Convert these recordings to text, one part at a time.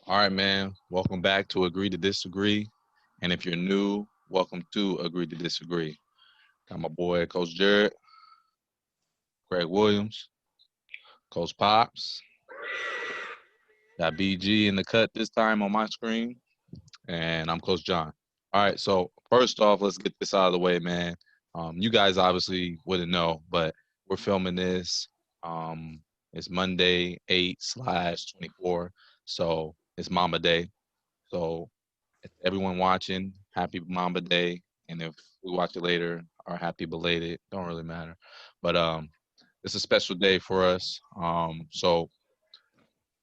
All right, man. Welcome back to Agree to Disagree. And if you're new, welcome to Agree to Disagree. Got my boy, Coach Jared, Greg Williams, Coach Pops. Got BG in the cut this time on my screen. And I'm Coach John. All right, so first off, let's get this out of the way, man. You guys obviously wouldn't know, but we're filming this. Um, it's Monday, 8/24. So it's Mama Day. So everyone watching, happy Mamba Day. And if we watch it later or happy belated, don't really matter. But it's a special day for us. So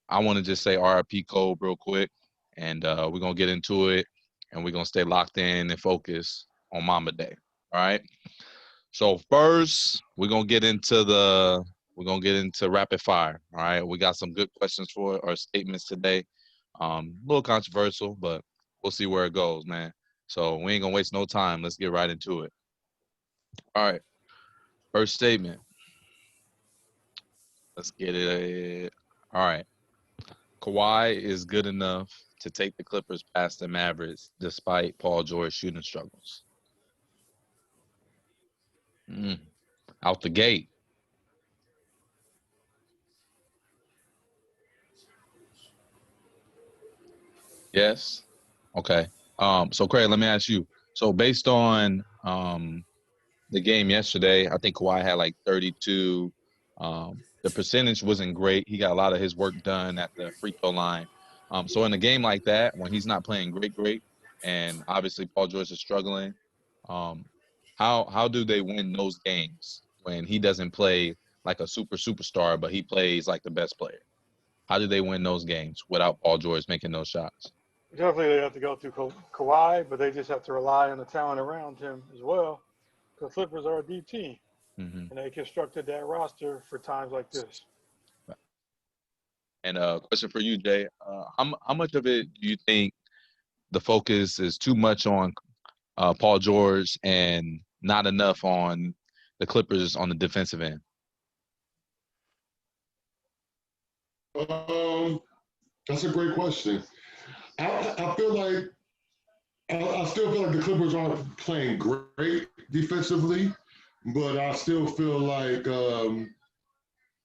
I want to just say RIP Code real quick, and we're gonna get into it, and we're gonna stay locked in and focused on Mamba Day. All right. So first, we're gonna get into rapid fire. All right. We got some good questions for our statements today. A little controversial, but we'll see where it goes, man. So we ain't gonna waste no time. Let's get right into it. All right. First statement. Let's get it. All right. Kawhi is good enough to take the Clippers past the Mavericks despite Paul George's shooting struggles. Mm, Out the gate. Yes. Okay. So Craig, let me ask you. So based on the game yesterday, I think Kawhi had like 32. The percentage wasn't great. He got a lot of his work done at the free throw line. So in a game like that, when he's not playing great, and obviously Paul George is struggling, um, how do they win those games when he doesn't play like a superstar, but he plays like the best player? How do they win those games without Paul George making those shots? Definitely, they have to go through Kawhi, but they just have to rely on the talent around him as well. The Clippers are a deep team, Hmm and they constructed that roster for times like this. And question for you, Jay. How much of it do you think the focus is too much on Paul George and not enough on the Clippers on the defensive end? Um, that's a great question. I feel like I still feel like the Clippers aren't playing great defensively, but I still feel like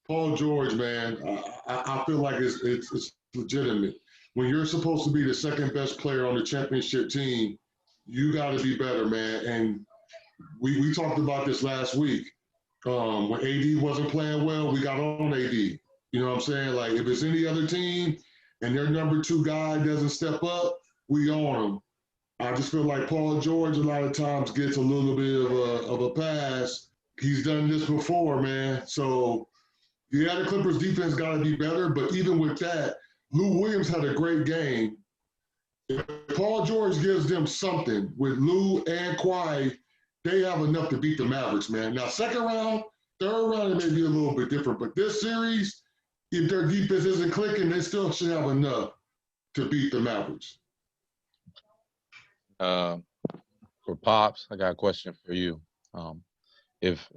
Paul George, man. I feel like it's legitimate. When you're supposed to be the second best player on the championship team, you got to be better, man. And we talked about this last week. When AD wasn't playing well, we got on AD. You know what I'm saying? Like if it's any other team and their number two guy doesn't step up, we on them. I just feel like Paul George a lot of times gets a little bit of a pass. He's done this before, man. So yeah, the Clippers defense got to be better. But even with that, Lou Williams had a great game. If Paul George gives them something with Lou and Kawhi, they have enough to beat the Mavericks, man. Now, second round, third round, it may be a little bit different. But this series, if their defense isn't clicking, they still should have enough to beat the Mavericks. Uh, for Pops, I got a question for you. Um, if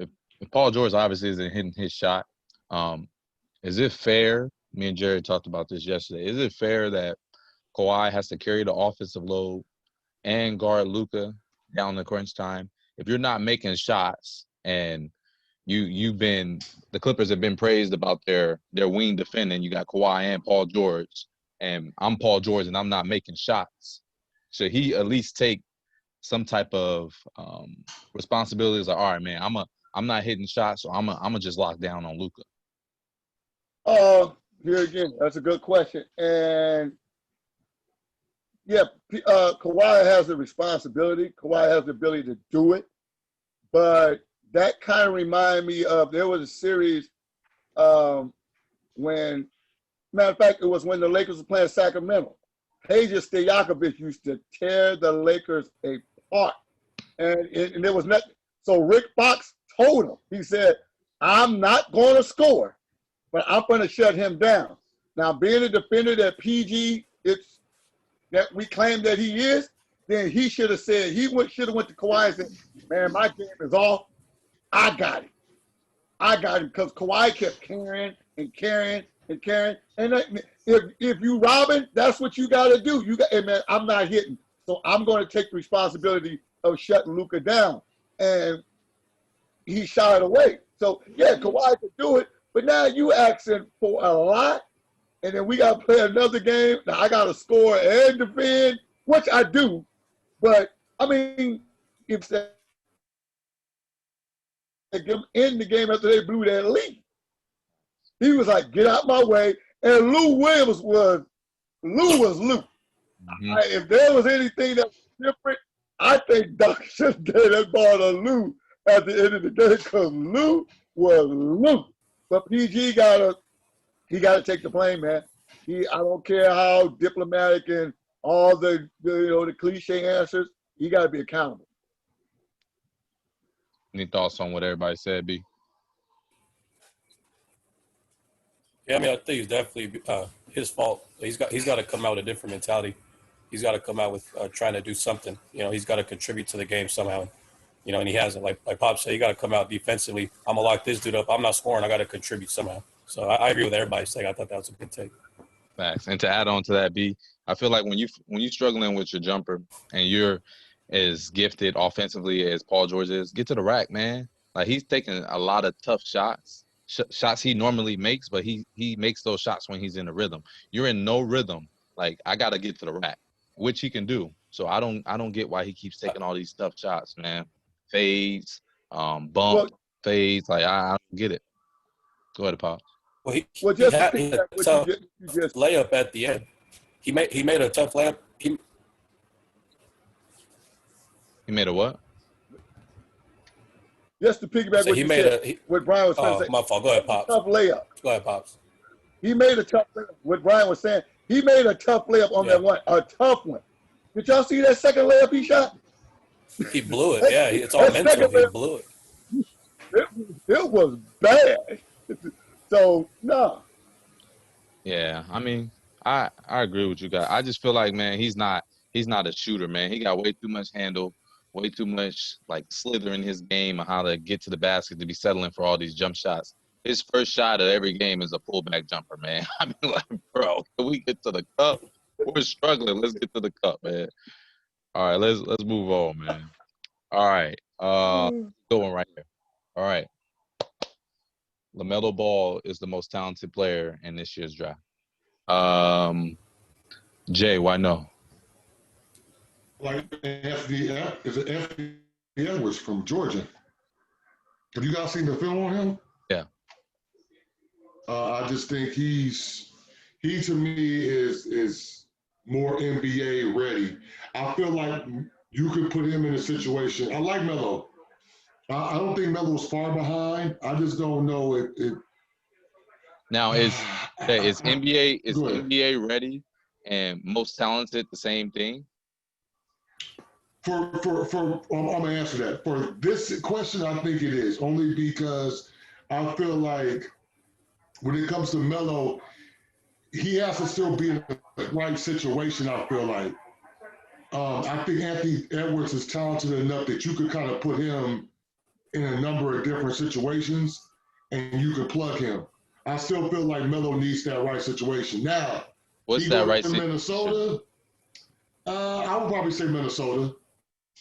Paul George obviously isn't hitting his shot, um, is it fair? Me and Jerry talked about this yesterday. Is it fair that Kawhi has to carry the offensive load and guard Luka down the crunch time? If you're not making shots and you've been the Clippers have been praised about their wing defending. You got Kawhi and Paul George, and I'm Paul George and I'm not making shots. Should he at least take some type of responsibilities? Like, all right, man, I'm not hitting shots, so I'm just lock down on Luka. Uh, Here again, that's a good question. And yeah, Kawhi has the responsibility. Kawhi has the ability to do it. But that kind of reminded me of there was a series when, matter of fact, it was when the Lakers were playing Sacramento. Peja Stojakovic used to tear the Lakers apart. And there was nothing. So Rick Fox told him, he said, I'm not going to score, but I'm going to shut him down. Now, being a defender that PG, it's that we claim that he is, then he should have said, should have went to Kawhi and said, man, my game is off. I got it. I got it because Kawhi kept carrying and carrying, and carrying. And if you robbing, that's what you got to do. You got, hey man, I'm not hitting, so I'm going to take the responsibility of shutting Luka down. And he shied away. So yeah, Kawhi could do it, but now you asking for a lot, and then we got to play another game. Now I got to score and defend, which I do, but I mean, if they end the game after they blew that lead, he was like, "Get out my way." And Lou Williams was Lou. Mm-hmm. If there was anything that was different, I think Doc should have gave that ball to Lou at the end of the day because Lou was Lou. But PG gotta take the blame, man. I don't care how diplomatic and all the cliche answers. He got to be accountable. Any thoughts on what everybody said, B? Yeah, I mean, I think it's definitely his fault. He's got to come out with a different mentality. He's got to come out with trying to do something. He's got to contribute to the game somehow. And he hasn't. Like Pop said, you got to come out defensively. I'm gonna lock this dude up. I'm not scoring. I got to contribute somehow. So I agree with everybody saying. I thought that was a good take. Facts. And to add on to that, B, I feel like when you're struggling with your jumper and you're as gifted offensively as Paul George is, get to the rack, man. Like he's taking a lot of tough shots. Shots he normally makes, but he makes those shots when he's in a rhythm. You're in no rhythm. Like I gotta get to the rack, which he can do. So I don't get why he keeps taking all these tough shots, man. Fades, fades. Like I don't get it. Go ahead, Paul. Well, he just had a tough layup at the end. He made a tough layup. He made a what? Just to piggyback so what he you made said, what Brian was trying to say. My fault. Go ahead, Pops. Tough layup. Go ahead, Pops. He made a tough layup. What Brian was saying, he made a tough layup on that one, a tough one. Did y'all see that second layup he shot? He blew it. Yeah, it's all mental. He blew it. It was bad. So, no. Yeah, I mean, I agree with you guys. I just feel like, man, he's not a shooter, man. He got way too much handle, way too much like slither in his game on how to get to the basket to be settling for all these jump shots. His first shot of every game is a pullback jumper, man. I mean, like, bro, can we get to the cup? We're struggling. Let's get to the cup, man. All right, let's move on, man. All right, going right here. All right, LaMelo Ball is the most talented player in this year's draft. Jay, why no? Like FDF is it FD Edwards from Georgia. Have you guys seen the film on him? Yeah. I just think he to me is more NBA ready. I feel like you could put him in a situation. I like Melo. I don't think Melo's far behind. I just don't know if now is NBA ready and most talented the same thing? I'm gonna answer that. For this question, I think it is only because I feel like when it comes to Melo, he has to still be in the right situation. I feel like I think Anthony Edwards is talented enough that you could kind of put him in a number of different situations and you could plug him. I still feel like Melo needs that right situation. Now, what's that right situation? Minnesota. I would probably say Minnesota.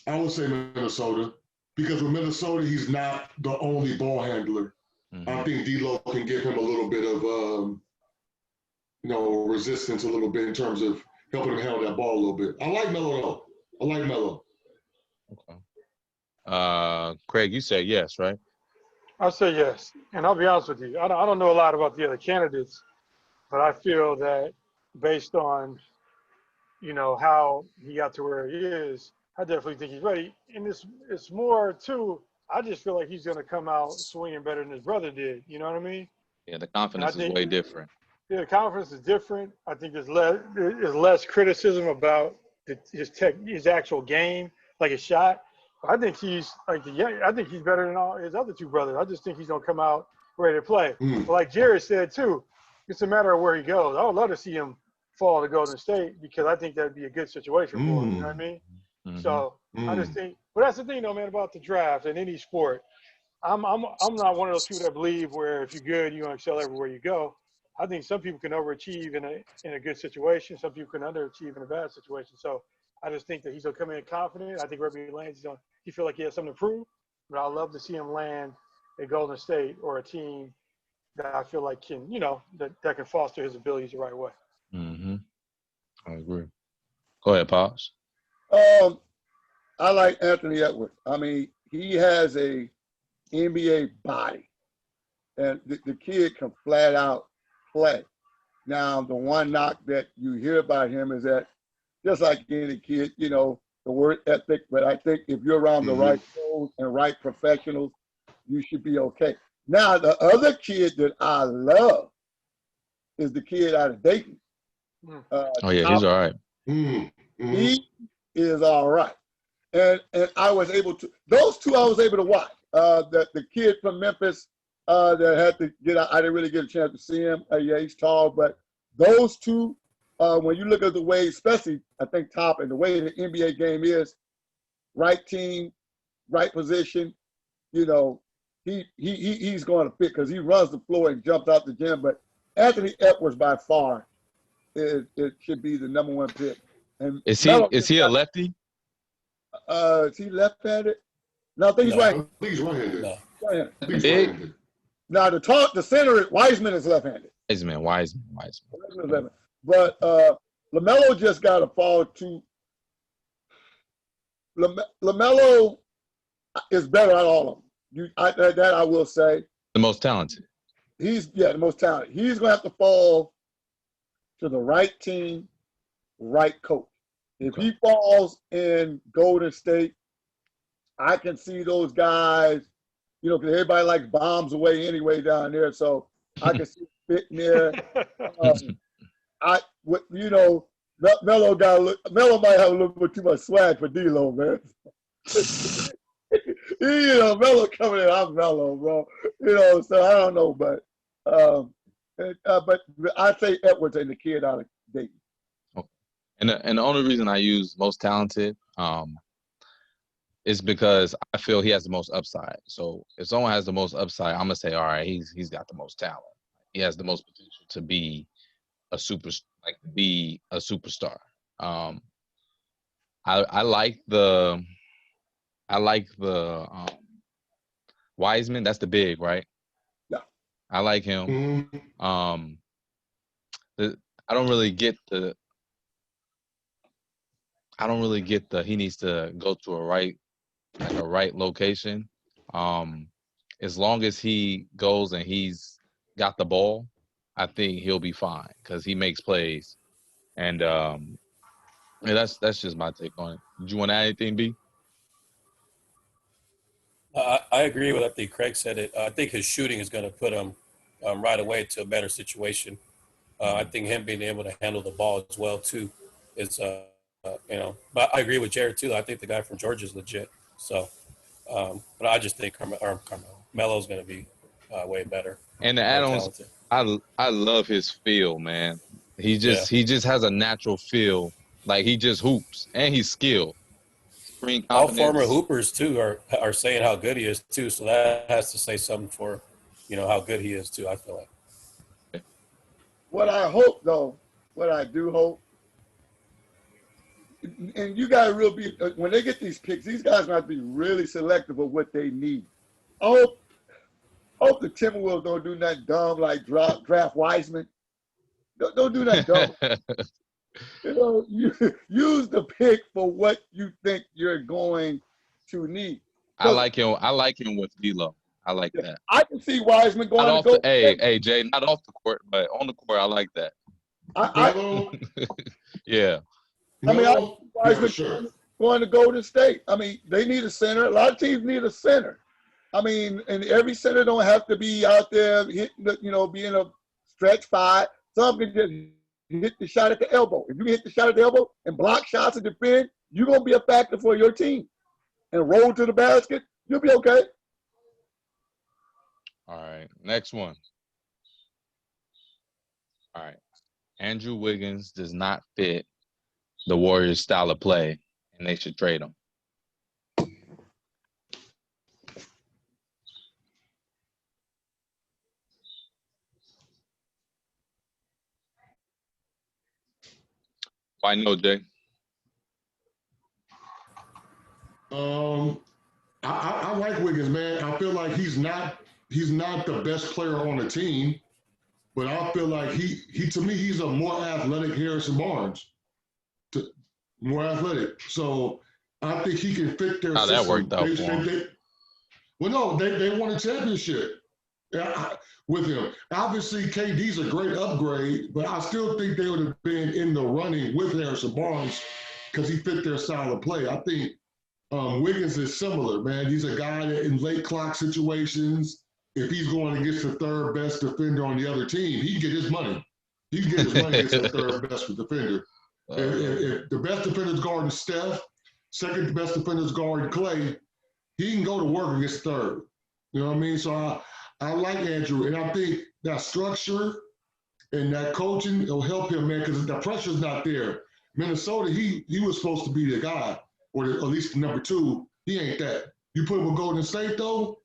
I would say Minnesota because with Minnesota, he's not the only ball handler. Mm-hmm. I think D'Lo can give him a little bit of, resistance a little bit in terms of helping him handle that ball a little bit. I like Melo though. I like Melo. Okay. Craig, you said yes, right? I say yes, and I'll be honest with you. I don't know a lot about the other candidates, but I feel that based on, how he got to where he is, I definitely think he's ready. And it's more too. I just feel like he's going to come out swinging better than his brother did. You know what I mean? Yeah, the confidence is way different. Yeah, the confidence is different. I think there's less criticism about his actual game, like his shot. I think he's better than all his other two brothers. I just think he's gonna come out ready to play. But like Jared said too, it's a matter of where he goes. I would love to see him fall to Golden State because I think that'd be a good situation for him. You know what I mean? Mm-hmm. So I just think, but that's the thing though, man, about the draft and any sport. I'm not one of those people that believe where if you're good, you're gonna excel everywhere you go. I think some people can overachieve in a good situation. Some people can underachieve in a bad situation. So I just think that he's gonna come in confident. I think wherever he lands, he feel like he has something to prove. But I love to see him land at Golden State or a team that I feel like can, that can foster his abilities the right way. Mm-hmm. I agree. Go ahead, Pops. I like Anthony Edwards. I mean, he has a NBA body, and the kid can flat out play. Now, the one knock that you hear about him is that just like any kid, the word ethic, but I think if you're around the right pros and right professionals, you should be okay. Now, the other kid that I love is the kid out of Dayton. Oh, yeah, he's all right. He is all right. And I was able to, those two I was able to watch. The kid from Memphis that had to get out, I didn't really get a chance to see him. Yeah, he's tall, but those two, when you look at the way, especially I think top and the way the NBA game is, right team, right position, he's going to fit because he runs the floor and jumps out the gym. But Anthony Edwards by far it should be the number one pick. And is he a lefty? Is he left-handed? No, I think he's right. I think he's right-handed. No. Right-handed. I think he's Big? right-handed. Now the center, Wiseman is left-handed. Wiseman. Wiseman is left-handed. But LaMelo just got to fall to. LaMelo is better at all of them. That I will say. The most talented. He's the most talented. He's going to have to fall to the right team, right coach. If he falls in Golden State, I can see those guys, because everybody likes bombs away anyway down there. So I can see fitting there. Melo might have a little bit too much swag for D'Lo, man. Melo coming in, I'm Melo, bro. So I don't know, but I say Edwards and the kid out of Dayton. And the only reason I use most talented is because I feel he has the most upside. So if someone has the most upside, I'm gonna say, all right, he's got the most talent. He has the most potential to be a superstar. I like the Wiseman. That's the big, right? Yeah. I like him. I don't really get the he needs to go to a right location. As long as he goes and he's got the ball, I think he'll be fine because he makes plays. And that's just my take on it. Did you want to add anything, B? I agree with, I think Craig said it. I think his shooting is going to put him right away to a better situation. I think him being able to handle the ball as well too is But I agree with Jared too. I think the guy from Georgia is legit. So, but I just think Melo's going to be way better. And the add-ons, I love his feel, man. He just has a natural feel, like he just hoops and he's skilled. Screen confidence. All former hoopers too are saying how good he is too. So that has to say something for, how good he is too. I feel like. What I hope, though, what I do hope, and you got to really be, when they get these picks, these guys have to be really selective of what they need. I hope the Timberwolves don't do nothing dumb like draft Wiseman. Don't do nothing dumb. Use the pick for what you think you're going to need. I like him with D'Lo. I like that. I can see Wiseman going to go. Hey, Jay, not off the court, but on the court, I like that. Yeah. I mean, Wiseman going to Golden State. I mean, they need a center. A lot of teams need a center. I mean, and every center don't have to be out there hitting, being a stretch five. Some can just hit the shot at the elbow. If you hit the shot at the elbow and block shots and defend, you're going to be a factor for your team. And roll to the basket, you'll be okay. All right, next one. All right. Andrew Wiggins does not fit the Warriors' style of play, and they should trade him. Why no, Jay? I like Wiggins, man. I feel like he's not the best player on the team, but I feel like he to me he's a more athletic Harrison Barnes, more athletic. So I think he can fit their How that system. worked out for him. They won a championship with him. Obviously, KD's a great upgrade, but I still think they would have been in the running with Harrison Barnes because he fit their style of play. I think Wiggins is similar, man. He's a guy that in late clock situations, if he's going against the third best defender on the other team, he can get his money. He can get his money against the third best defender. If the best defender's guarding Steph, second best defender's guarding Clay, he can go to work against third. You know what I mean? So I like Andrew, and I think that structure and that coaching will help him, man, because the pressure's not there. Minnesota, he was supposed to be the guy, or at least number two. He ain't that. You put him with Golden State, though,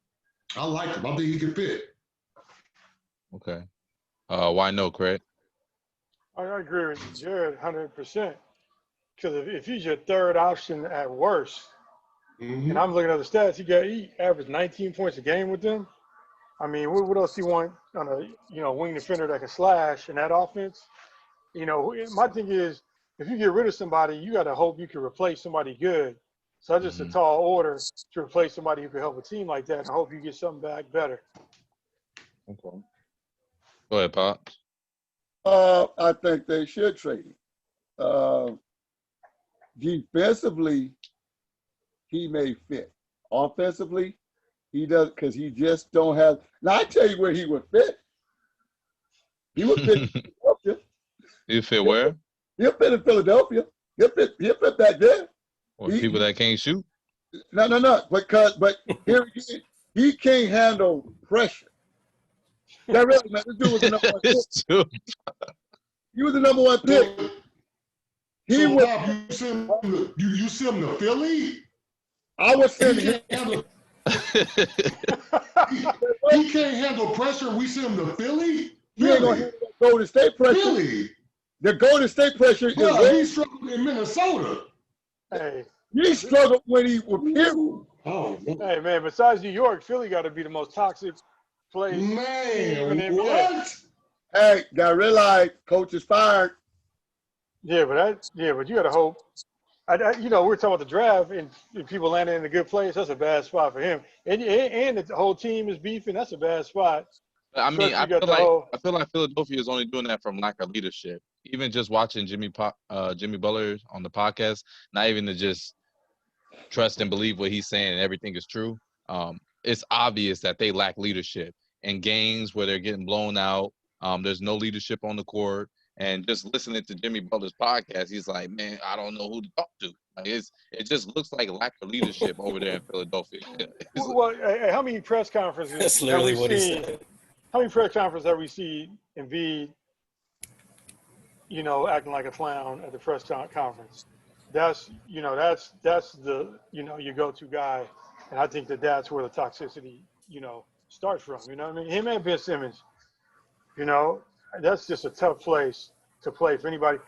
I like him. I think he can fit. Okay. Why no, Craig? I agree with Jared 100%. Because if he's your third option at worst, and I'm looking at the stats, he averaged 19 points a game with them. I mean, what else do you want on a wing defender that can slash in that offense? My thing is, if you get rid of somebody, you got to hope you can replace somebody good. So that's just a tall order to replace somebody who can help a team like that. And I hope you get something back better. Okay. Go ahead, Pops. I think they should trade him. Defensively, he may fit. Offensively, he does because he just don't have. Now I tell you where he would fit. He would fit in Philadelphia. You fit where? He'll fit in Philadelphia. He'll fit back there. Or people that can't shoot? No. But here again, he can't handle pressure. That really, man, this dude was the number one pick. He was the number one pick. You send him to Philly? I was sending him. He can't handle pressure. We send him to Philly? He ain't gonna handle that Golden State pressure. Philly? The Golden State pressure is. He struggled in Minnesota. Hey. He struggled when he was here. Oh, hey, man, besides New York, Philly got to be the most toxic place. Man, what? Hey, got realized coach is fired. Yeah, but you got to hope. We're talking about the draft and people landing in a good place. That's a bad spot for him. And the whole team is beefing. That's a bad spot. I mean, I feel like Philadelphia is only doing that from lack of leadership. Even just watching Jimmy Butler on the podcast, not even to just trust and believe what he's saying and everything is true. It's obvious that they lack leadership in games where they're getting blown out. There's no leadership on the court. And just listening to Jimmy Butler's podcast, he's like, man, I don't know who to talk to. Like it just looks like lack of leadership over there in Philadelphia. Well, how many press conferences? That's literally what he said. How many press conferences have we seen Embiid, acting like a clown at the press conference? That's the, your go-to guy. And I think that's where the toxicity, starts from. You know what I mean? Him and Ben Simmons, that's just a tough place to play for anybody.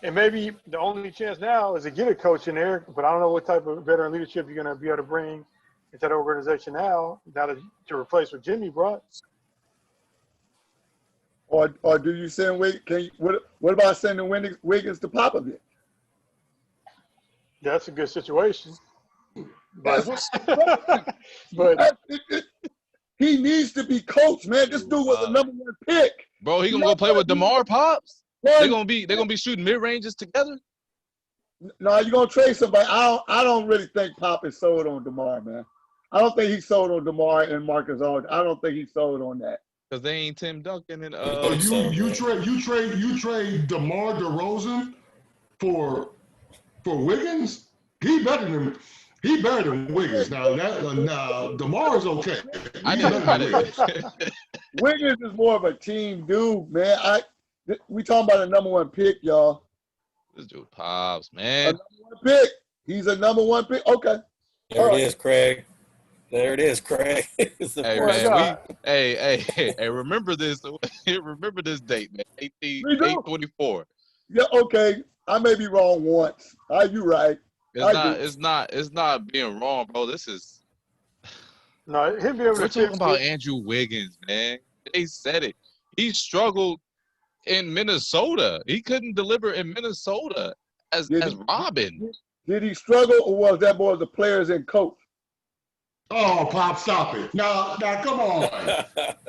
And maybe the only chance now is to get a coach in there, but I don't know what type of veteran leadership you're going to be able to bring into that organization now to replace what Jimmy brought. Or do you send Wiggins? What about sending Wiggins to Popovich? That's a good situation. But he needs to be coached, man. This dude was the number one pick. Bro, he gonna go play with DeMar, Pops? They're gonna be shooting mid ranges together. No, you're gonna trade somebody. I don't really think Pop is sold on DeMar, man. I don't think he's sold on DeMar and Marcus Aldridge. I don't think he's sold on that. Because they ain't Tim Duncan and you trade DeMar DeRozan for Wiggins? He better than Wiggins. Now DeMar is okay. Wiggins is more of a team dude, man. We talking about a number one pick, y'all. This dude Pops, man. A number one pick. He's a number one pick. Okay. There it is, Craig. There it is, Craig. Hey, man, hey, remember this. Remember this date, man. 8/24. Yeah, okay. I may be wrong once. Are you right? It's not being wrong, bro. This is No, he'll be able we're to fit. talking about Andrew Wiggins, man. They said it. He struggled in Minnesota. He couldn't deliver in Minnesota as Robin. Did he struggle, or was that more the players and coach? Oh, Pop, stop it. Now, come on.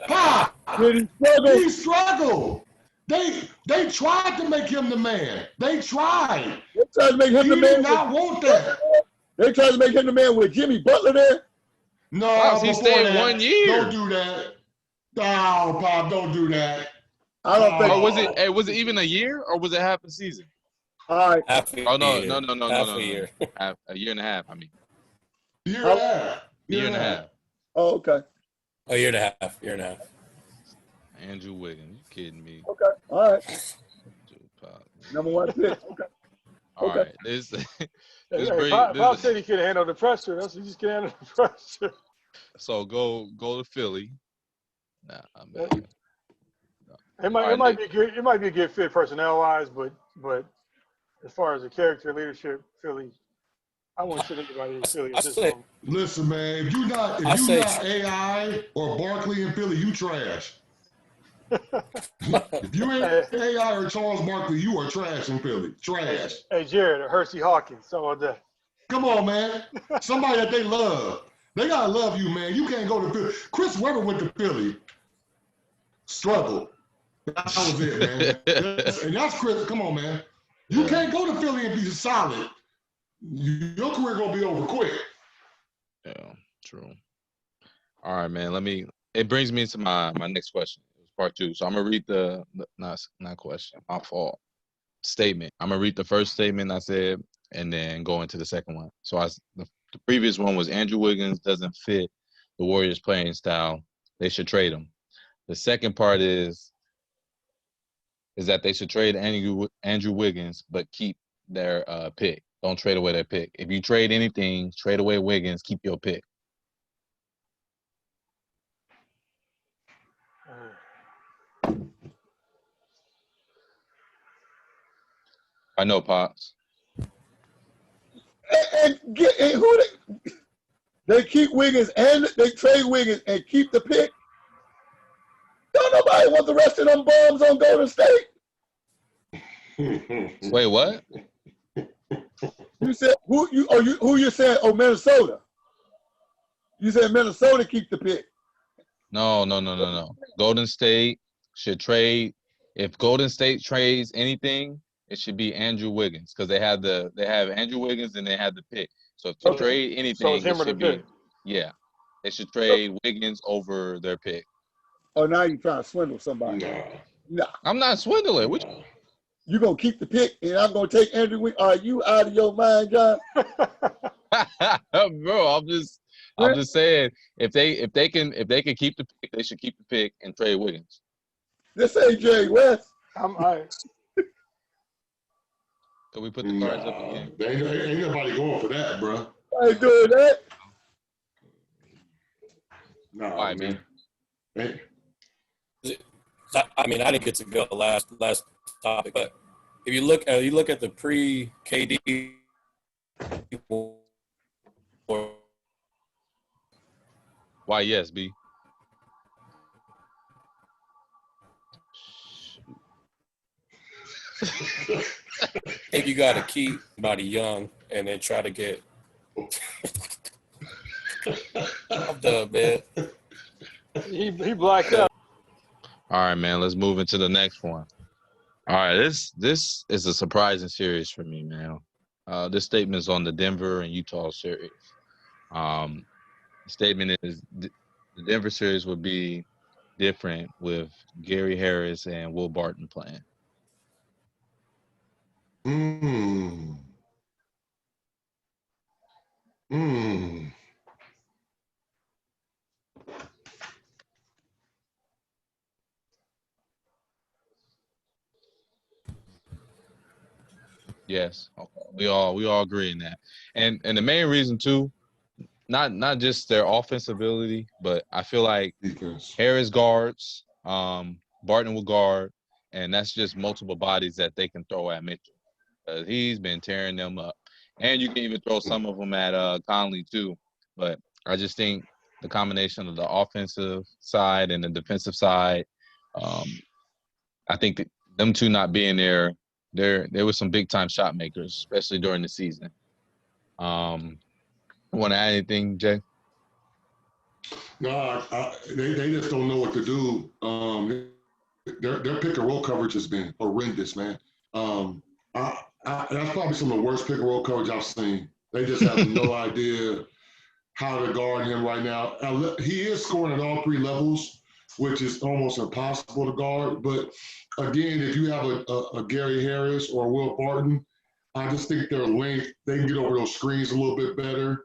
Pop, Did he struggle? he struggled. They tried to make him the man. They tried. They tried to make him He the man. did not want that. They tried to make him the man with Jimmy Butler there. No, Pops, he stayed that, 1 year. Don't do that. No, Pop, don't do that. I don't think. Or was it even a year, or was it half a season? All right. Half a Oh no, year. no. Half a year. A year and a half. I mean, Year and a half. year and a half. Oh, okay. A year and a half. Year and a half. Andrew Wiggins, you kidding me? Okay. All right. Pop. Number 1 pick. Okay. All Okay. right, this Pop said he could handle the pressure. That's what he just can handle the pressure. So go to Philly. Nah, I mean, It might be good. It might be a good fit personnel wise, but as far as the character leadership, Philly, I wouldn't sit anybody in Philly at this moment. Listen, man, if you're not AI or Barkley in Philly, you trash. If you ain't AI or Charles Barkley, you are trash in Philly. Trash. Hey, Jared, or Hersey Hawkins, something like that. Come on, man. Somebody that they love. They gotta love you, man. You can't go to Philly. Chris Webber went to Philly. Struggled. That was it, man. And that's Chris. Come on, man. You can't go to Philly and be solid. Your career gonna be over quick. yeah, true. All right, man. It brings me to my next question. It's part 2. So I'm gonna read the not question. My fault. Statement. I'm gonna read the first statement I said, and then go into the second one. So the previous one was Andrew Wiggins doesn't fit the Warriors' playing style. They should trade him. The second part is that they should trade Andrew Wiggins, but keep their pick. Don't trade away their pick. If you trade anything, trade away Wiggins, keep your pick. I know, Pops. And who they keep Wiggins and they trade Wiggins and keep the pick. Don't nobody want the rest of them bums on Golden State. Wait, what? You said who you said? Oh, Minnesota. You said Minnesota keep the pick. No. Golden State should trade. If Golden State trades anything, it should be Andrew Wiggins because they have Andrew Wiggins and they have the pick. So if you trade anything, so it should be they should trade Wiggins over their pick. Oh, now you're trying to swindle somebody. No. I'm not swindling. Which you gonna keep the pick and I'm gonna take Andrew Wiggins. Are you out of your mind, John? bro, I'm just saying if they can keep the pick, they should keep the pick and trade Wiggins. This ain't Jerry West. I'm all right. Can we put the cards up again? Ain't nobody going for that, bro. I ain't doing that. No, Why, man? Hey. I mean, I didn't get to go last topic, but if you look at the pre-KD, Why? Yes, B. if you got to keep somebody young and then try to get, I'm done, man. He blacked out. All right, man. Let's move into the next one. All right, this is a surprising series for me, man. This statement is on the Denver and Utah series. The statement is the Denver series would be different with Gary Harris and Will Barton playing. Yes, okay. We all agree in that, and the main reason too, not just their offensive ability, but I feel like Defense. Harris guards, Barton will guard, and that's just multiple bodies that they can throw at Mitchell. He's been tearing them up. And you can even throw some of them at Conley too. But I just think the combination of the offensive side and the defensive side, I think that them two not being there, there were some big time shot makers, especially during the season. Want to add anything, Jay? No, they just don't know what to do. Their pick and roll coverage has been horrendous, man. That's probably some of the worst pick and roll coverage I've seen. They just have no idea how to guard him right now. He is scoring at all three levels, which is almost impossible to guard. But again, if you have a Gary Harris or Will Barton, I just think their length, they can get over those screens a little bit better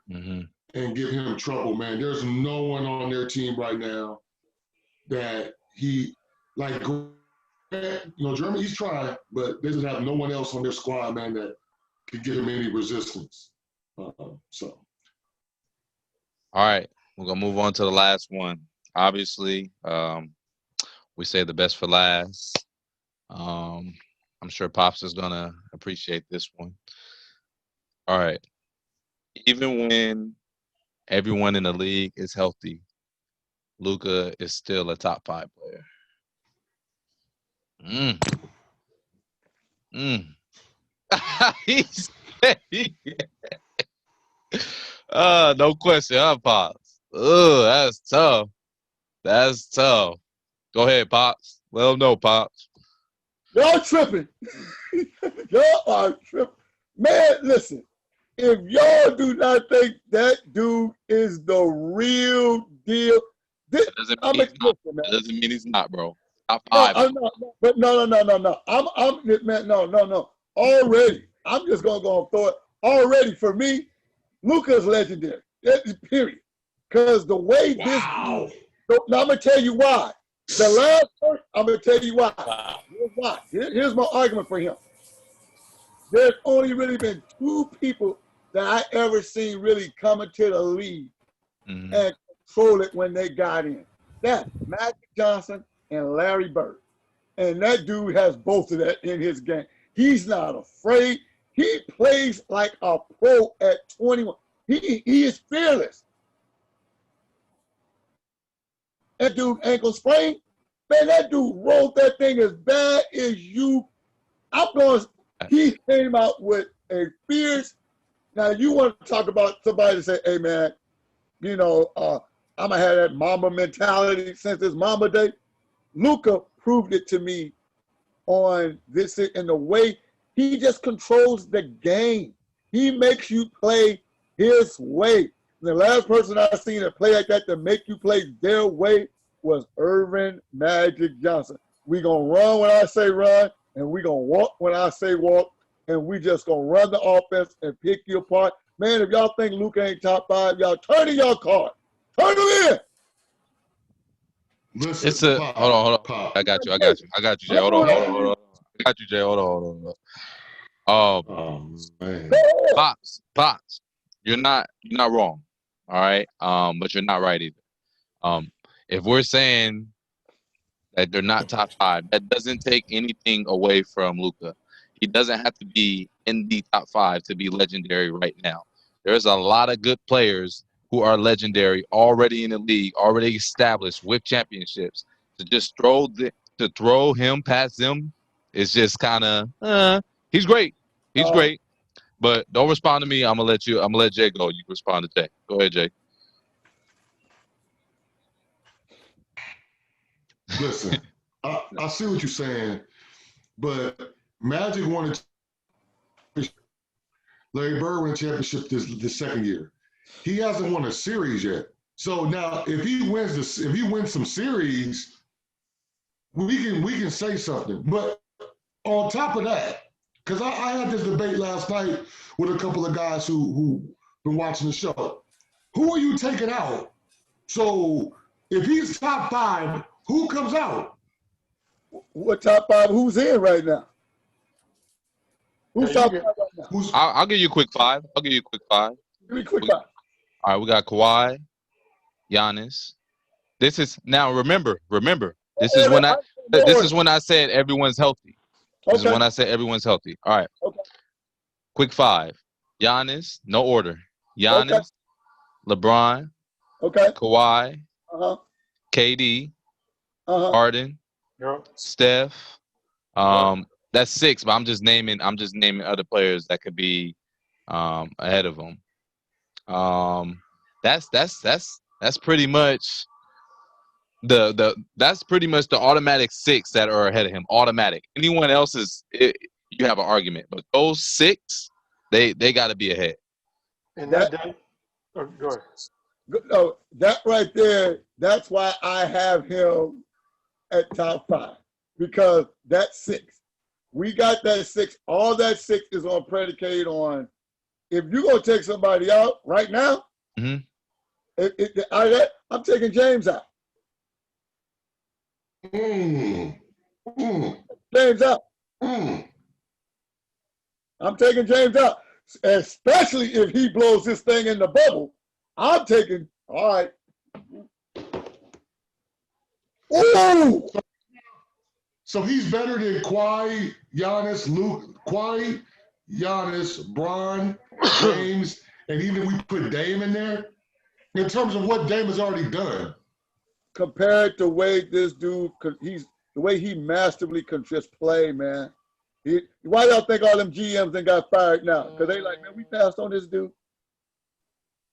and give him trouble, man. There's no one on their team right now that Jeremy, he's trying, but they just have no one else on their squad, man, that could give him any resistance. All right, we're going to move on to the last one. Obviously, we say the best for last. I'm sure Pops is going to appreciate this one. All right. Even when everyone in the league is healthy, Luka is still a top 5 player. No question, huh, Pops? That's tough. That's tough. Go ahead, Pops. Let them know, Pops. Y'all tripping. Y'all are tripping. Man, listen. If y'all do not think that dude is the real deal, That doesn't mean he's not, bro. Top 5. No. Already, I'm just gonna go and throw it. Already, for me, Luka's legendary. Period. Because the way this dude, now I'm gonna tell you why. The last person, I'm gonna tell you why. Here's why. Here's my argument for him. There's only really been 2 people that I ever seen really come into the league and control it when they got in. That's Magic Johnson and Larry Bird. And that dude has both of that in his game. He's not afraid. He plays like a pro at 21. He is fearless. That dude ankle sprain, man, that dude rolled that thing as bad as you. He came out with a fierce. Now, you want to talk about somebody to say, hey, man, I'm going to have that Mamba mentality since his Mamba day. Luka proved it to me on this, in the way he just controls the game. He makes you play his way. The last person I've seen that play like that to make you play their way was Irvin Magic Johnson. We going to run when I say run, and we going to walk when I say walk, and we just going to run the offense and pick you apart. Man, if y'all think Luka ain't top 5, y'all turn in your card. Turn him in. Listen, hold on. I got you, Jay. Hold on. I got you, Jay. Hold on. Oh, man. Pops. You're not wrong. All right. But you're not right either. If we're saying that they're not top 5, that doesn't take anything away from Luka. He doesn't have to be in the top 5 to be legendary right now. There's a lot of good players who are legendary already in the league, already established with championships. To just throw him past them is just kind of he's great. He's great. But don't respond to me. I'm gonna let Jay go. You respond to Jay. Go ahead, Jay. Listen, I see what you're saying, but Magic won a Larry Bird won a championship this second year. He hasn't won a series yet. So now, if he wins some series, we can say something. But on top of that, because I had this debate last night with a couple of guys who been watching the show. Who are you taking out? So if he's top 5, who comes out? What top 5? Who's in right now? Who's top 5 right now? I'll give you a quick 5. Give me a quick 5. All right, we got Kawhi, Giannis. This is now. Remember. This is when I said everyone's healthy. This is when I said everyone's healthy. All right. Okay. Quick five. Giannis, no order. Okay. Giannis, LeBron, Okay. Kawhi, Uh-huh. KD, Uh-huh. Harden, Yep. Steph. Yep. That's six, but I'm just naming other players that could be ahead of them. That's pretty much that's pretty much the automatic six that are ahead of him. Automatic. Anyone else you have an argument, but those six, they got to be ahead. And that oh, go ahead. No, that right there, that's why I have him at top 5. Because that 6. We got that 6. All that 6 is on predicated on if you're going to take somebody out right now, Mhm. I'm taking James out. Mm. Mm. James out. Mm. I'm taking James out. Especially if he blows this thing in the bubble. I'm taking, all right. Ooh! So he's better than Kawhi, Giannis, Kawhi, Giannis, Bron, James, and even we put Dame in there in terms of what Dame has already done. Compared to the way this dude, the way he masterfully can just play, man. Why y'all think all them GMs then got fired now? Because they like, man, we passed on this dude.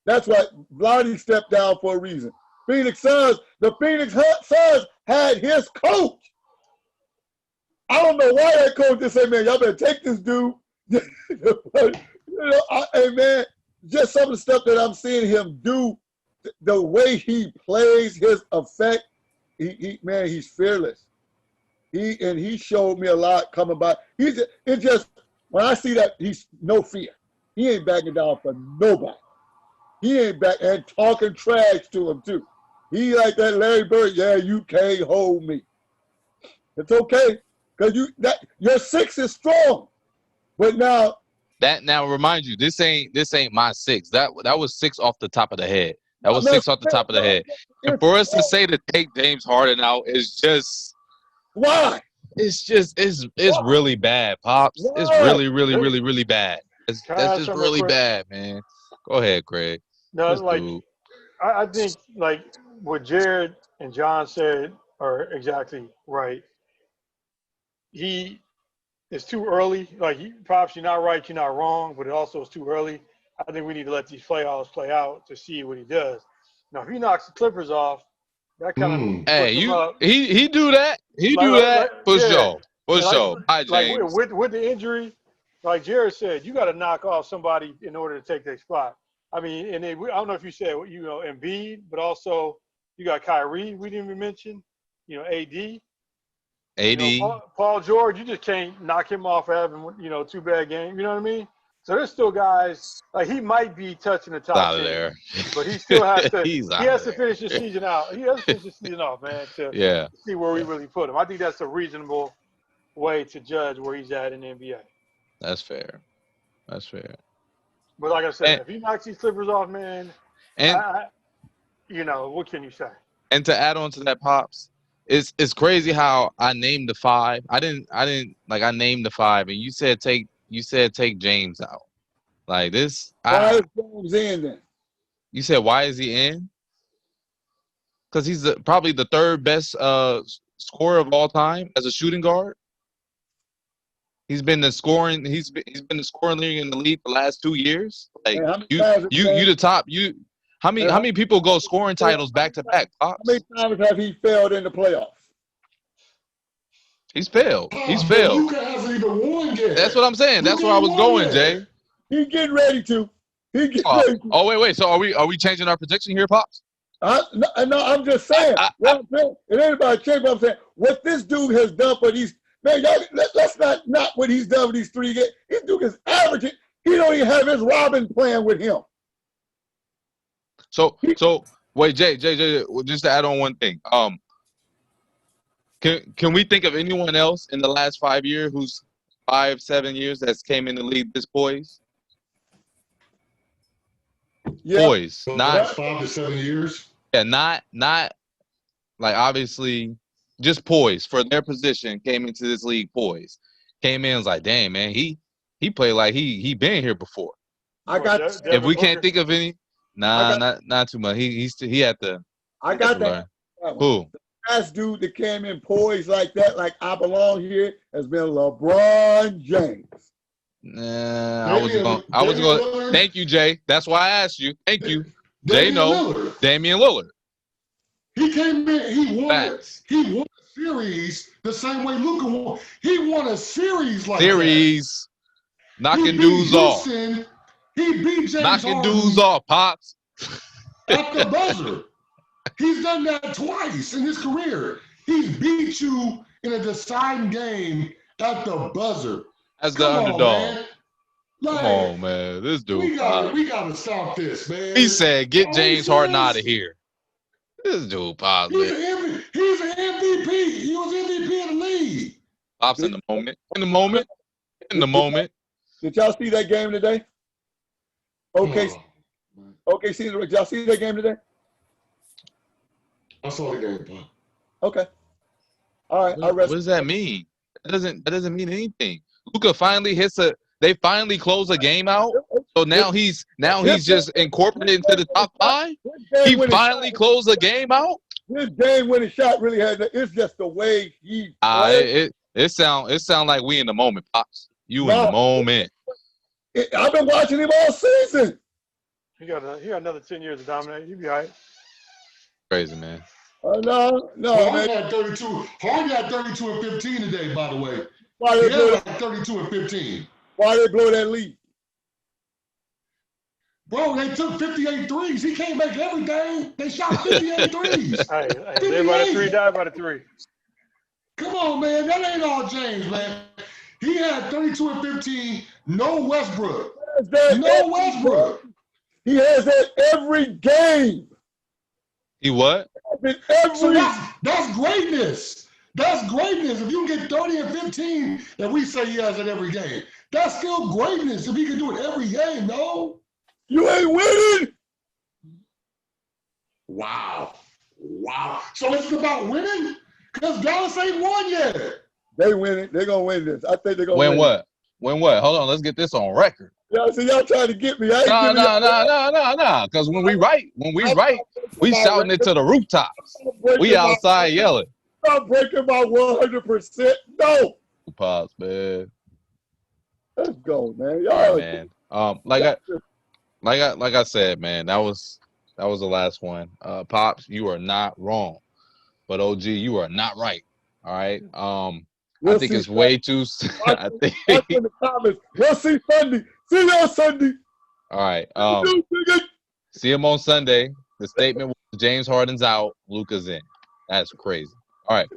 That's why Vlade stepped down for a reason. The Phoenix Suns had his coach. I don't know why that coach just said, man, y'all better take this dude. Hey, man, just some of the stuff that I'm seeing him do, the way he plays, his effect, he's fearless. He showed me a lot coming by. When I see that, he's no fear. He ain't backing down for nobody. He ain't back and talking trash to him too. He like that Larry Bird. Yeah, you can't hold me. It's okay because your 6 is strong. But now remind you, this ain't my 6. That was 6 off the top of the head. That was 6 off the top of the head. And for us to say to take James Harden out is just why? It's really bad, Pops. Why? It's really, really, really, really bad. That's just really quick? bad, man. Go ahead, Craig. No, Let's like do. I think like what Jared and John said are exactly right. It's too early. Like Pops, you're not right, you're not wrong, but it also is too early. I think we need to let these playoffs play out to see what he does. Now, if he knocks the Clippers off, that kind of Hey, puts him up. he do that. He Like- do like- that like- for yeah. sure. For And sure. Hi, like James. with the injury, like Jared said, you got to knock off somebody in order to take their spot. I mean, and I don't know if you said Embiid, but also you got Kyrie. We didn't even mention, AD. AD. Paul George, you just can't knock him off for having 2 bad games. You know what I mean? So there's still guys like he might be touching the top out 10, of there. but he still has to. He has to finish the season out. He has to finish the season off, man, to see where we really put him. I think that's a reasonable way to judge where he's at in the NBA. That's fair. That's fair. But like I said, if he knocks these Clippers off, man, and what can you say? And to add on to that, Pops, it's crazy how I named the 5. I named the 5, and you said take James out. Like this. Why is James in then? You said why is he in? Because he's probably the 3rd best scorer of all time as a shooting guard. He's been the scoring. He's been the scoring leader in the league the last 2 years. Like you the top. How many people go scoring titles back to back? Pops? How many times have he failed in the playoffs? He's failed. He's failed. Luka hasn't even won yet. That's what I'm saying. That's where I was going, Jay. He's getting ready to. Ready to. Oh, wait. So are we changing our prediction here, Pops? No, I'm just saying. It ain't about change, but I'm saying what this dude has done for these. Man, y'all, let's not what he's done with these 3 games. This dude is averaging. He don't even have his Robin playing with him. So wait, Jay, just to add on one thing. Can we think of anyone else in the last 5 years who's 5-7 years that's came in the league this poised? Yeah. Poised, not 5 to 7 years. Yeah, not like obviously just poised for their position. Came into this league poised. Came in and was like, dang man, he he played like he been here before. I got If we can't think of any, not too much. He had to. I got learn. that one. Who? Last dude that came in poised like that, like I belong here, has been LeBron James. Nah, I was going. Thank you, Jay. That's why I asked you. Thank you, Jay. No, Damian Lillard. He came in. He won Facts. a series the same way Luka won. He won a series like Series. that. Knocking dudes off. He beat James Knocking Harden dudes off, Pops. at the buzzer. He's done that twice in his career. He's beat you in a deciding game at the buzzer. As the underdog. Man. Come on, man. This dude. We gotta stop this, man. He said, "Get James Harden out of here." This dude, Pops. He's an MVP. He was MVP of the league. Pops in the moment. In the moment. Did y'all see that game today? Okay. Okay, did y'all see that game today? I saw the game, Pop. Okay. All right. What does that mean? That doesn't mean anything. Luka finally they finally close a game out. So now he's just incorporated into the top 5. He finally closed a game out. This game-winning shot really it's just the way he played. It sound like we in the moment, Pops. You in the moment. I've been watching him all season. He got another 10 years to dominate. He'll be all right. Crazy, man. No, Harden man. had 32. Harden had 32 and 15 today, by the way. Why He they blow had 32 and 15. Why they blow that lead? Bro, they took 58 threes. He can't make every game. They shot 58 threes. Hey, live by the 3, die by the 3. Come on, man. That ain't all James, man. He had 32 and 15. No Westbrook. No Westbrook. He has that every game. He what? So that's greatness. That's greatness. If you can get 30 and 15, and we say he has it every game, that's still greatness. If he can do it every game, no? You ain't winning. Wow. So it's about winning? Because Dallas ain't won yet. They win it. They're going to win this. I think they're going to win. Win what? Win what? Hold on. Let's get this on record. Y'all trying to get me. No. Because when we write, we shouting it to the rooftops. We outside yelling. Stop breaking my 100%. No. Pops, man. Let's go, man. All right, man. Like I said, man, that was the last one. Pops, you are not wrong, but OG, you are not right. All right. I think it's way too. I think. In the comments. We'll see Sunday. See you on Sunday. All right. See him on Sunday. The statement was James Harden's out, Luka's in. That's crazy. All right.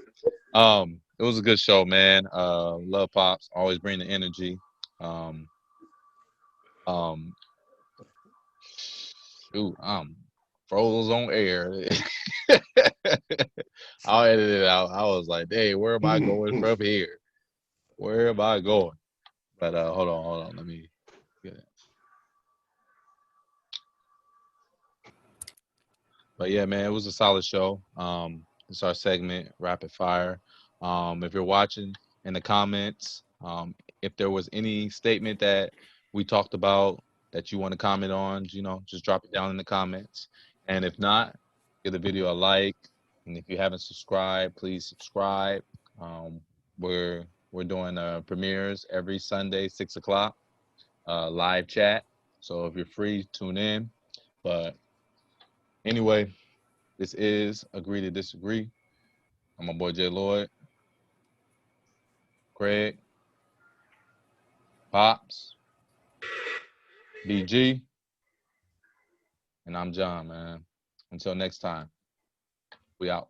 It was a good show, man. Love Pops. Always bring the energy. Shoot, froze on air. I'll edit it out. I was like, hey, where am I going from here? Where am I going? But hold on. Let me get it. But yeah, man, it was a solid show. It's our segment, Rapid Fire. If you're watching in the comments, if there was any statement that we talked about that you want to comment on, just drop it down in the comments. And if not, give the video a like. And if you haven't subscribed, please subscribe. We're doing premieres every Sunday, 6 o'clock, live chat. So if you're free, tune in. But anyway, this is Agree to Disagree. I'm my boy Jay Lloyd, Craig, Pops, BG, and I'm John, man. Until next time, we out.